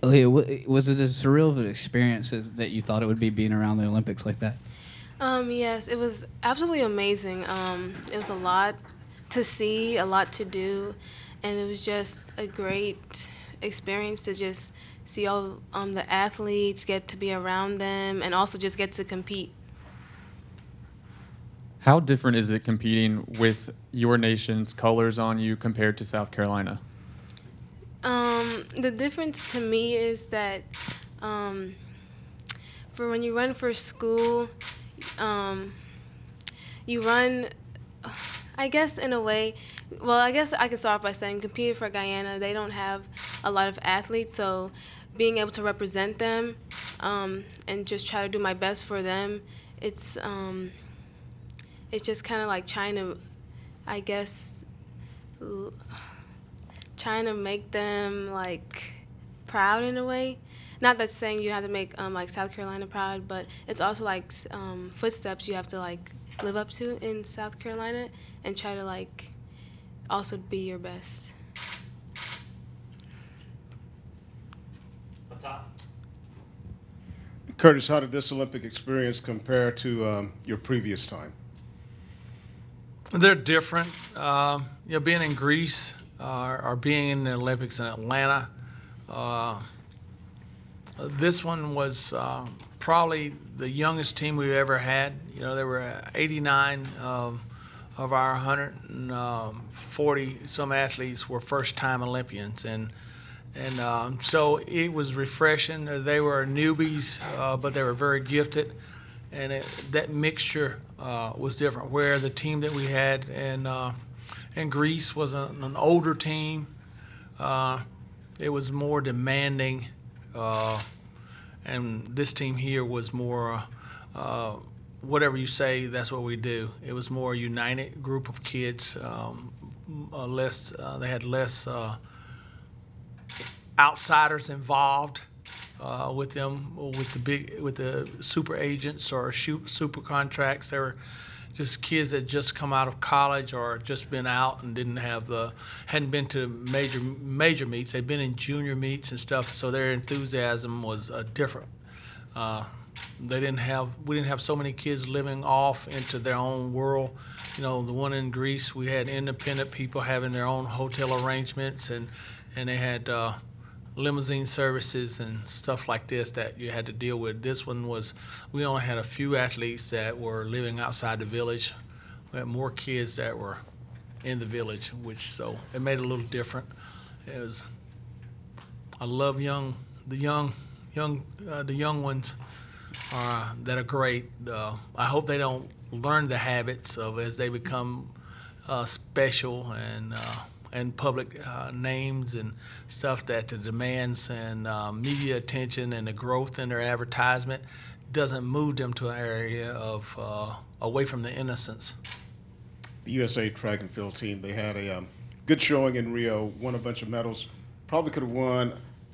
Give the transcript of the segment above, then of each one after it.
Aliyah, was it as surreal of an experience that you thought it would be being around the Olympics like that? Yes, it was absolutely amazing. It was a lot to see, a lot to do, and it was just a great experience to just see all the athletes, get to be around them, and also just get to compete. How different is it competing with your nation's colors on you compared to South Carolina? The difference to me is that um, for when you run for school, um, you run, I guess, in a way. Well, I guess I could start off by saying competing for Guyana, they don't have a lot of athletes, so being able to represent them and just try to do my best for them, it's um, it's just kind of like trying to, I guess, l- trying to make them like proud in a way. Not that saying you have to make like South Carolina proud, but it's also like footsteps you have to like live up to in South Carolina and try to like also be your best. Curtis, how did this Olympic experience compare to your previous time? They're different. Being in Greece or being in the Olympics in Atlanta, uh, this one was probably the youngest team we've ever had. There were 89 of our 140 some athletes were first-time Olympians, and so it was refreshing. They were newbies, but they were very gifted, and that mixture was different. Where the team that we had in Greece was an older team, it was more demanding, and this team here was more whatever you say, that's what we do. It was more a united group of kids. They had less outsiders involved with them, with the super agents or super contracts. They were just kids that just come out of college or just been out and hadn't been to major meets. They'd been in junior meets and stuff, so their enthusiasm was different. We didn't have so many kids living off into their own world. The one in Greece, we had independent people having their own hotel arrangements, and they had limousine services and stuff like this that you had to deal with. This one we only had a few athletes that were living outside the village. We had more kids that were in the village, so it made it a little different. I love the young ones that are great. I hope they don't learn the habits of as they become special and public names and stuff, that the demands and media attention and the growth in their advertisement doesn't move them to an area of away from the innocence. The USA track and field team, they had a good showing in Rio, won a bunch of medals. Probably could have won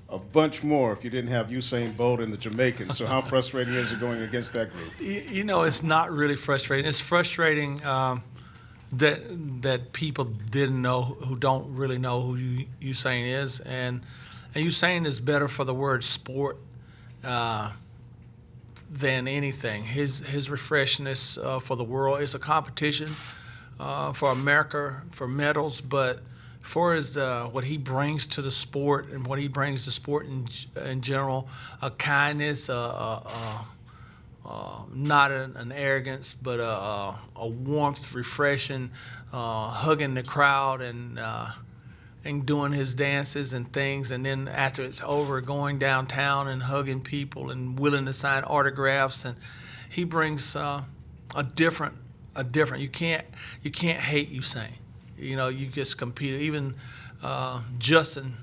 a bunch more if you didn't have Usain Bolt and the Jamaicans. So how frustrating is it going against that group? It's not really frustrating. It's frustrating that people who don't really know who Usain is, and Usain is better for the word sport than anything. His refreshness for the world is a competition for America for medals, but for what he brings to the sport and what he brings to sport in general, a kindness, not an arrogance, but a warmth, refreshing, hugging the crowd and doing his dances and things, and then after it's over, going downtown and hugging people and willing to sign autographs, and he brings a different. You can't hate Usain. You just compete. Even Justin,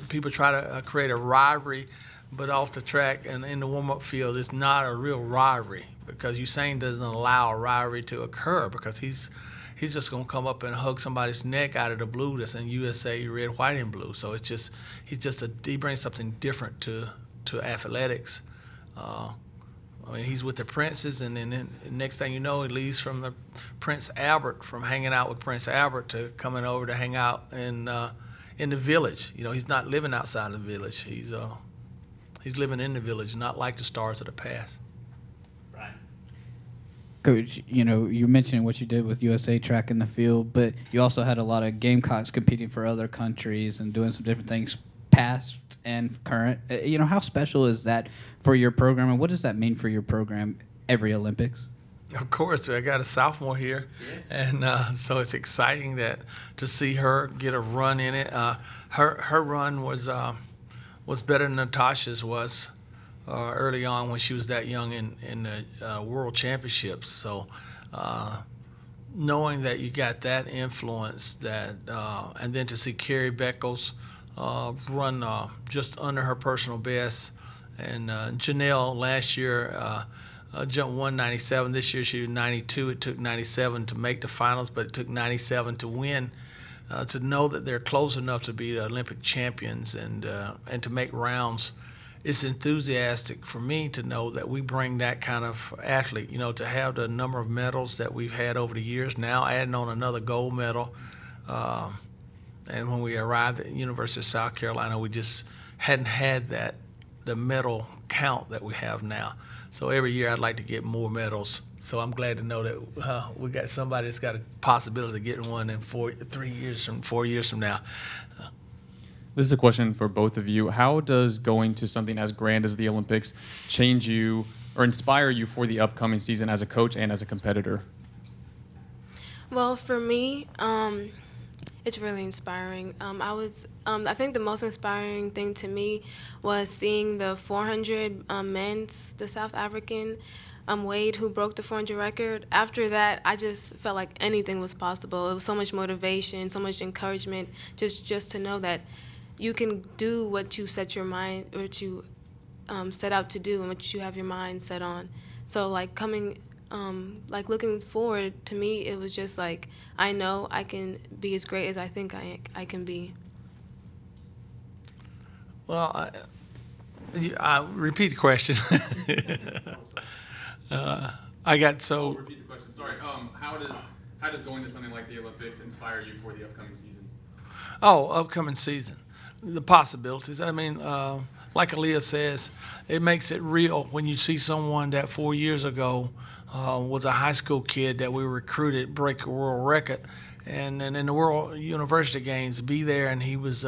people try to create a rivalry, but off the track and in the warm-up field, it's not a real rivalry because Usain doesn't allow a rivalry to occur because he's just going to come up and hug somebody's neck out of the blue that's in USA red, white, and blue. So he brings something different to athletics. He's with the Princes, and then next thing you know, he leaves from from hanging out with Prince Albert to coming over to hang out in in the village. You know, he's not living outside the village. He's living in the village, not like the stars of the past. Coach, you know, you mentioned what you did with USA Track in the field, but you also had a lot of Gamecocks competing for other countries and doing some different things, past and current. You know, how special is that for your program, and what does that mean for your program every Olympics? Of course, I got a sophomore here, and so it's exciting to see her get a run in it. Her run was better than Natasha's was early on when she was that young in the World Championships. So knowing that you got that influence, and then to see Carrie Beckles run just under her personal best, and Janelle last year jumped 197. This year she was 92. It took 97 to make the finals, but it took 97 to win. To know that they're close enough to be the Olympic champions and to make rounds, it's enthusiastic for me to know that we bring that kind of athlete. You know, to have the number of medals that we've had over the years, now adding on another gold medal. And when we arrived at the University of South Carolina, we just hadn't had the medal count that we have now. So every year I'd like to get more medals. So I'm glad to know that we got somebody that's got a possibility of getting one in 4 years from now. This is a question for both of you. How does going to something as grand as the Olympics change you or inspire you for the upcoming season as a coach and as a competitor? Well, for me, it's really inspiring. I think the most inspiring thing to me was seeing the 400 men's, the South African Wade, who broke the 400 record. After that, I just felt like anything was possible. It was so much motivation, so much encouragement, just to know that you can do what you set your mind, or what you set out to do, and what you have your mind set on. So like looking forward, to me, it was just like, I know I can be as great as I think I can be. Well, I repeat the question. I got so. I'll repeat the question. Sorry. How does going to something like the Olympics inspire you for the upcoming season? Oh, upcoming season, the possibilities. I mean, like Aliyah says, it makes it real when you see someone that 4 years ago was a high school kid that we recruited break a world record, and then in the World University Games be there, and he was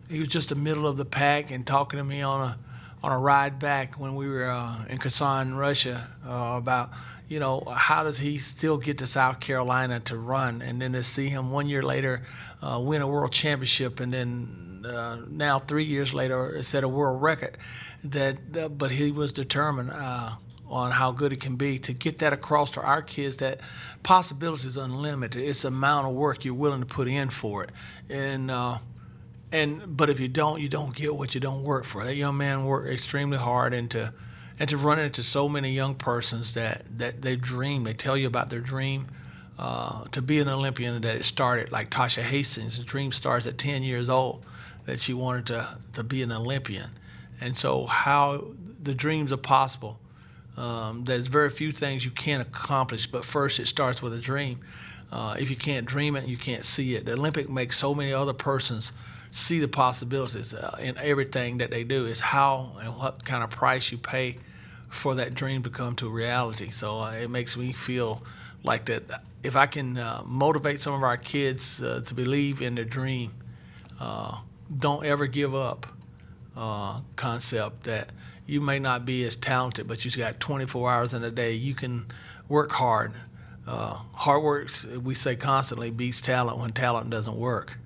just the middle of the pack, and talking to me on a ride back when we were in Kazan, Russia, about, you know, how does he still get to South Carolina to run, and then to see him 1 year later win a world championship, and then now 3 years later set a world record. But he was determined on how good it can be, to get that across to our kids, that possibility is unlimited. It's the amount of work you're willing to put in for it, but if you don't get what you don't work for. That young man worked extremely hard, and to run into so many young persons that they dream. They tell you about their dream to be an Olympian, that it started like Tasha Hastings. The dream starts at 10 years old, that she wanted to be an Olympian. And so how the dreams are possible. There's very few things you can't accomplish, but first it starts with a dream. If you can't dream it, you can't see it. The Olympic makes so many other persons see the possibilities in everything that they do. Is how and what kind of price you pay for that dream to come to reality. So it makes me feel like that if I can motivate some of our kids to believe in their dream, don't ever give up concept that you may not be as talented, but you've got 24 hours in a day. You can work hard. Hard work, we say constantly, beats talent when talent doesn't work.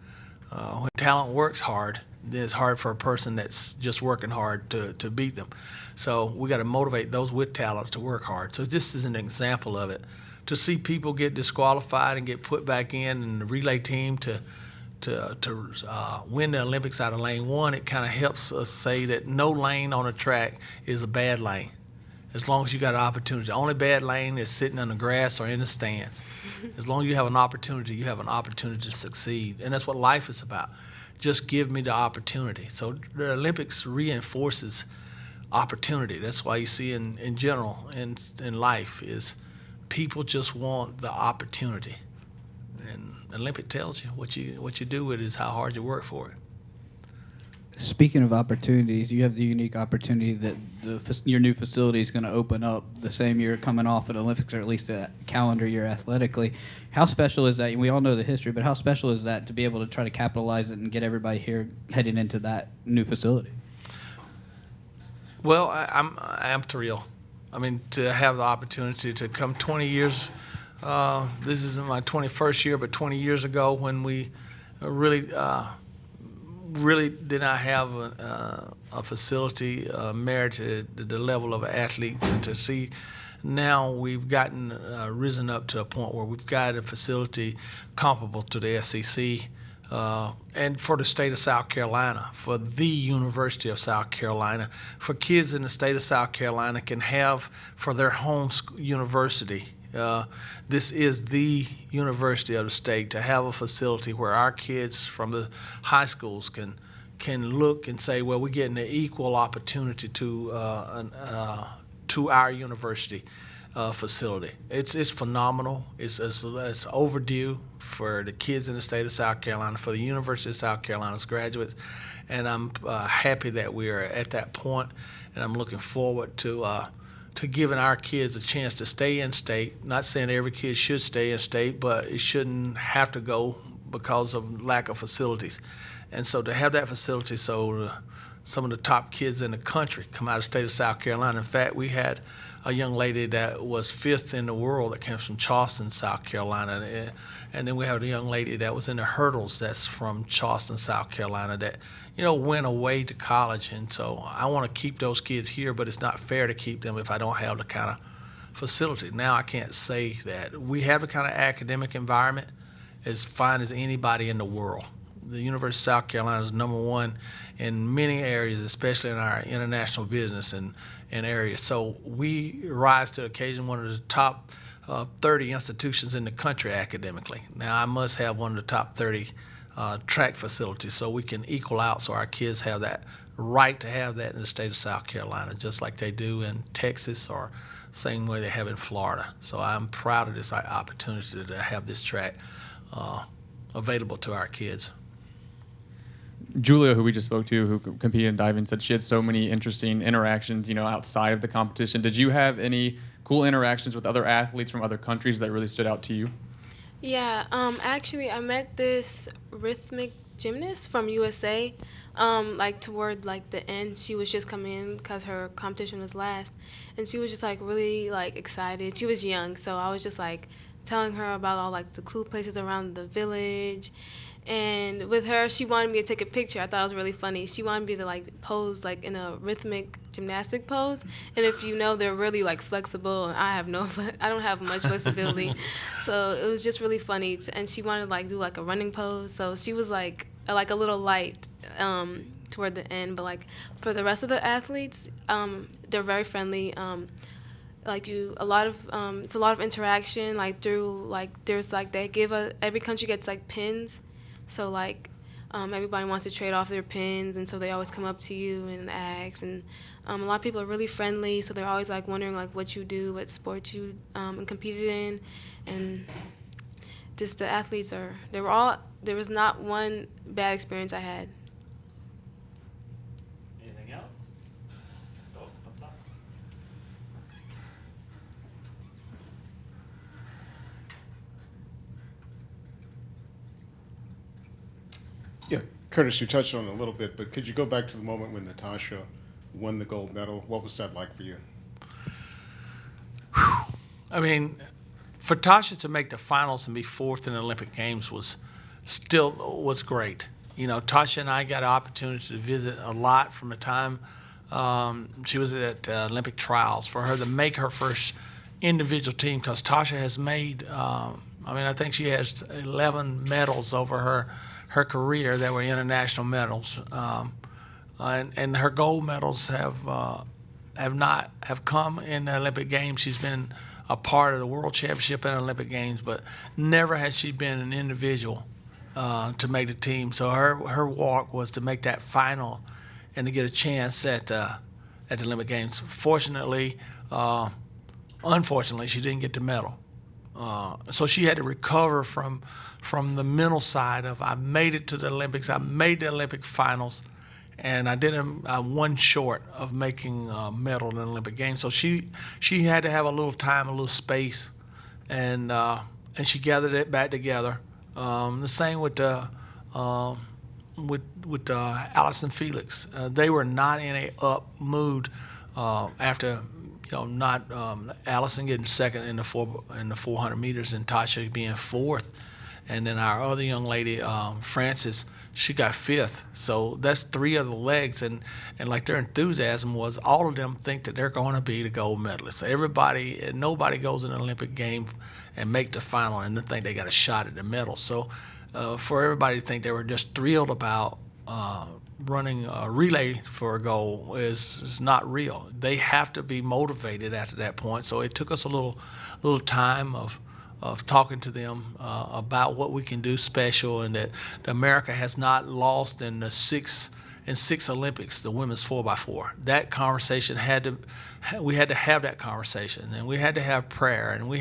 When talent works hard, then it's hard for a person that's just working hard to beat them. So we got to motivate those with talent to work hard. So this is an example of it. To see people get disqualified and get put back in, and the relay team to win the Olympics out of lane one, it kind of helps us say that no lane on a track is a bad lane, as long as you got an opportunity. The only bad lane is sitting in the grass or in the stands. As long as you have an opportunity, you have an opportunity to succeed. And that's what life is about. Just give me the opportunity. So the Olympics reinforces opportunity. That's why you see in general in life is people just want the opportunity. And Olympic tells you what you do with it is how hard you work for it. Speaking of opportunities, you have the unique opportunity that your new facility is going to open up the same year coming off an Olympics, or at least a calendar year athletically. How special is that? We all know the history, but how special is that to be able to try to capitalize it and get everybody here heading into that new facility? Well, I am thrilled. I mean, to have the opportunity to come 20 years. This isn't my 21st year, but 20 years ago when we really did not have a facility merited the level of athletes, and to see now we've gotten risen up to a point where we've got a facility comparable to the SEC, and for the state of South Carolina, for the University of South Carolina, for kids in the state of South Carolina can have for their home university. This is the university of the state, to have a facility where our kids from the high schools can look and say, well, we're getting an equal opportunity to our university facility. It's phenomenal. It's overdue for the kids in the state of South Carolina, for the University of South Carolina's graduates, and I'm happy that we are at that point, and I'm looking forward to giving our kids a chance to stay in state. Not saying every kid should stay in state, but it shouldn't have to go because of lack of facilities. And so to have that facility, so some of the top kids in the country come out of the state of South Carolina. In fact, we had a young lady that was 5th in the world that came from Charleston, South Carolina. And then we have a young lady that was in the hurdles that's from Charleston, South Carolina, that went away to college. And so I want to keep those kids here, but it's not fair to keep them if I don't have the kind of facility. Now I can't say that. We have the kind of academic environment as fine as anybody in the world. The University of South Carolina is #1 in many areas, especially in our international business and areas. So we rise to the occasion, one of the top 30 institutions in the country academically. Now I must have one of the top 30 track facilities, so we can equal out, so our kids have that right to have that in the state of South Carolina, just like they do in Texas, or same way they have in Florida. So I'm proud of this opportunity to have this track available to our kids. Julia, who we just spoke to, who competed in diving, said she had so many interesting interactions, outside of the competition. Did you have any cool interactions with other athletes from other countries that really stood out to you? Yeah, actually, I met this rhythmic gymnast from USA, toward the end. She was just coming in because her competition was last, and she was just really excited. She was young, so I was just telling her about all the cool places around the village. And with her, she wanted me to take a picture. I thought it was really funny. She wanted me to pose in a rhythmic gymnastic pose. And if they're really flexible, and I don't have much flexibility. So it was just really funny. And she wanted to do a running pose. So she was a little light toward the end. But for the rest of the athletes, they're very friendly. It's a lot of interaction. There's they give every country gets pins. So everybody wants to trade off their pins, and so they always come up to you and ask. And a lot of people are really friendly, so they're always wondering what you do, what sports you competed in, and just the athletes there was not one bad experience I had. Anything else? Go up top. Yeah, Curtis, you touched on it a little bit, but could you go back to the moment when Natasha won the gold medal? What was that like for you? I mean, for Tasha to make the finals and be 4th in the Olympic Games was great. Tasha and I got an opportunity to visit a lot from the time she was at Olympic trials, for her to make her first individual team, because Tasha has made, I think she has 11 medals over her career that were international medals, and her gold medals have come in the Olympic Games. She's been a part of the World Championship and Olympic Games, but never has she been an individual to make the team. So her walk was to make that final and to get a chance at the Olympic Games. Unfortunately, she didn't get the medal. So she had to recover from from the mental side of I made it to the Olympics, I made the Olympic finals, and I didn't. I one short of making a medal in the Olympic Games. So she had to have a little time, a little space, and she gathered it back together. The same with Allison Felix. They were not in a up mood after not Allison getting second in the 400 meters and Tasha being fourth, and then our other young lady Frances, she got fifth. So that's three other legs, and like their enthusiasm was all of them think that they're going to be the gold medalists. Nobody goes in an Olympic game and make the final and then think they got a shot at the medal. So for everybody to think they were just thrilled about running a relay for a goal is not real. They have to be motivated after that point. So it took us a little time of talking to them about what we can do special, and that America has not lost in six Olympics, the women's 4x4. That conversation we had to have that conversation, and we had to have prayer, and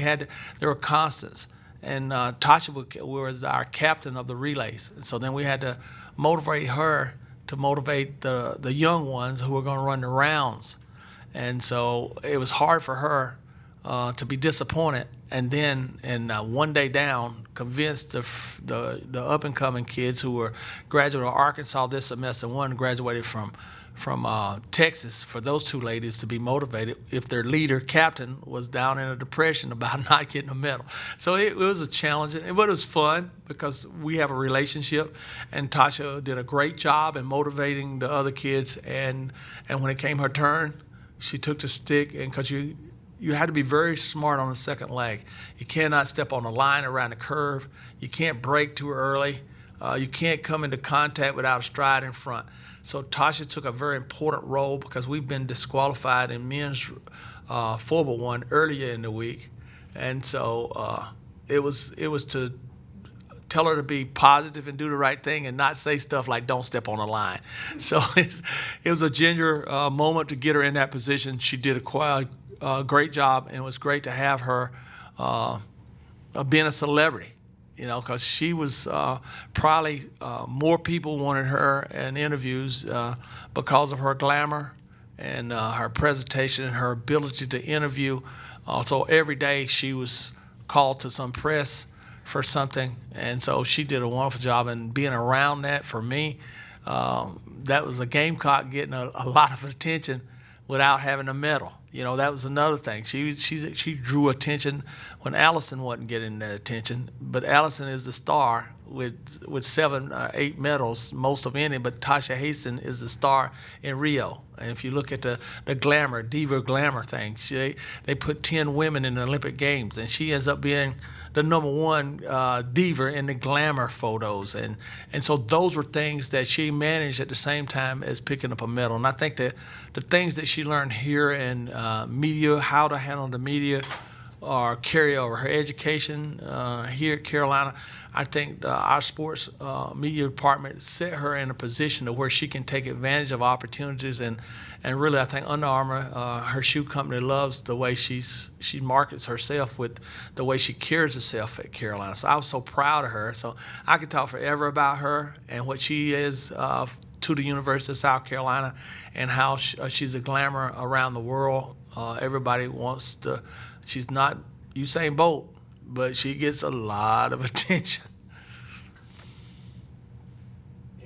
there were constants. And Tasha was our captain of the relays, and so then we had to motivate her to motivate the young ones who were going to run the rounds. And so it was hard for her to be disappointed, and then one day down, convinced the up and coming kids who were graduating from Arkansas this semester, one graduated from Texas, for those two ladies to be motivated if their leader captain was down in a depression about not getting a medal. So it was a challenge, but it was fun because we have a relationship, and Tasha did a great job in motivating the other kids, and when it came her turn, she took the stick, and because you had to be very smart on the second leg. You cannot step on the line around the curve. You can't brake too early. You can't come into contact without a stride in front. So Tasha took a very important role because we've been disqualified in men's 4x1 earlier in the week, and so it was to tell her to be positive and do the right thing and not say stuff like "don't step on the line." So it was a ginger moment to get her in that position. She did a great job, and it was great to have her being a celebrity. Because she was probably more people wanted her in interviews because of her glamour and her presentation and her ability to interview. So every day she was called to some press for something, and so she did a wonderful job. And being around that for me, that was a Gamecock getting a lot of attention without having a medal. That was another thing. She drew attention when Allison wasn't getting the attention, but Allison is the star with 7 or 8 medals, most of any, but Tasha Haston is the star in Rio. And if you look at the glamour, diva glamour thing, they put 10 women in the Olympic Games, and she ends up being the number one diva in the glamour photos. And so those were things that she managed at the same time as picking up a medal. And I think that the things that she learned here in media, how to handle the media, or carry over her education here at Carolina, I think our sports media department set her in a position to where she can take advantage of opportunities. And really, I think Under Armour, her shoe company, loves the way she markets herself with the way she carries herself at Carolina. So I was so proud of her. So I could talk forever about her and what she is to the University of South Carolina, and how she's a glamour around the world. Everybody wants to. She's not Usain Bolt, but she gets a lot of attention.